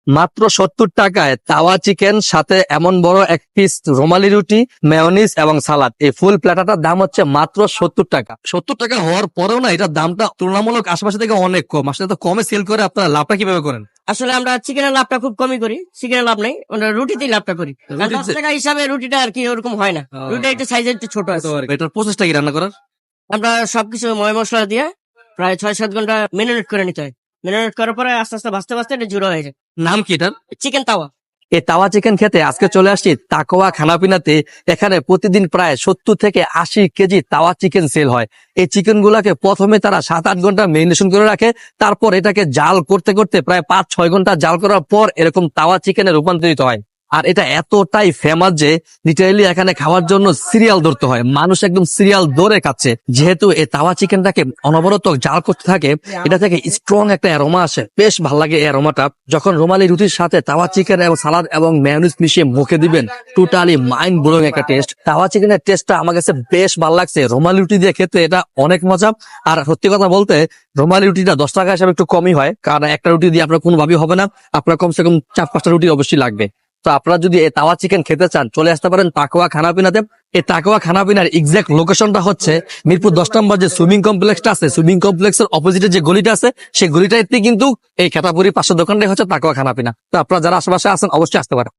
মাত্র 70 টাকায় তাওয়া চিকেন সাথে এমন বড় এক পিস রুমালি রুটি, মেয়োনিজ এবং সালাদ। এই ফুল প্ল্যাটারটার দাম হচ্ছে মাত্র 70 টাকা। 70 টাকা হওয়ার পরেও না এটার দামটা তুলনামূলক আশেপাশে থেকে অনেক কম। আসলে তো কমে সেল করে আপনারা লাভটা কিভাবে করেন? আসলে আমরা চিকেনের লাভটা খুব কমই করি, চিকেনের লাভ নেই, আমরা রুটিতেই লাভটা করি। কারণ 10 টাকা হিসাবে রুটিটা আর কি ওরকম হয় না, রুটিটা একটু সাইজের একটু ছোট আছে। এটার প্রসেসটা কি রান্না করার? আমরা সবকিছু ময় মশলা দিয়ে প্রায় 6-7 ঘন্টা মেরিনেট করে নিতে হয়। মেরিনেট করার পরে আস্তে আস্তে ভাজতে ভাজতে এটা জুড়ো হয়ে যায়। নাম কি এটার? চিকেন তাওয়া। এই তাওয়া চিকেন খেতে আজকে চলে আসছি তাকোয়া খানাপিনাতে। এখানে প্রতিদিন প্রায় 70 থেকে 80 কেজি তাওয়া চিকেন সেল হয়। এই চিকেন গুলাকে প্রথমে তারা 7-8 ঘন্টা মেরিনেশন করে রাখে, তারপর এটাকে জাল করতে করতে প্রায় 5-6 ঘন্টা জাল করার পর এরকম তাওয়া চিকেনে রূপান্তরিত হয়। আর এটা এতটাই ফেমাস যে লিটারেলি এখানে খাওয়ার জন্য সিরিয়াল ধরতে হয়, মানুষ একদম সিরিয়াল ধরে খাচ্ছে। যেহেতু এই তাওয়া চিকেনটাকে অনবরত জাল করতে থাকে, এটা থেকে স্ট্রং একটা অ্যারোমা আসে, বেশ ভালো লাগে এই অ্যারোমাটা। যখন রুমালি রুটির সাথে তাওয়া চিকেন এবং সালাদ এবং মেয়োনিজ মিশিয়ে মুখে দিবেন, টোটালি মাইন্ড ব্লোয়িং একটা টেস্ট। তাওয়া চিকেনের টেস্টটা আমার কাছে বেশ ভালো লাগছে। রুমালি রুটি দিয়ে খেতে এটা অনেক মজা। আর সত্যি কথা বলতে রুমালি রুটিটা 10 টাকা হিসাবে একটু কমই হয়, কারণ একটা রুটি দিয়ে আপনার কোনোভাবেই হবে না, আপনার কমসে কম 4-5টা রুটি অবশ্যই লাগবে। তো আপনারা যদি এই তাওয়া চিকেন খেতে চান চলে আসতে পারেন তাকোয়া খানাপিনাতে। এই তাকোয়া খানাপিনার এক্সাক্ট লোকেশনটা হচ্ছে মিরপুর 10 নম্বর যে সুইমিং কমপ্লেক্সটা আছে, সুইমিং কমপ্লেক্সের অপোজিটে যে গলিটা আছে, সেই গলিটাতে কিন্তু এই খেতাপুরি পাশের দোকানটাই হচ্ছে তাকোয়া খানাপিনা। তো আপনারা যারা আশেপাশে আছেন অবশ্যই আসতে পারেন।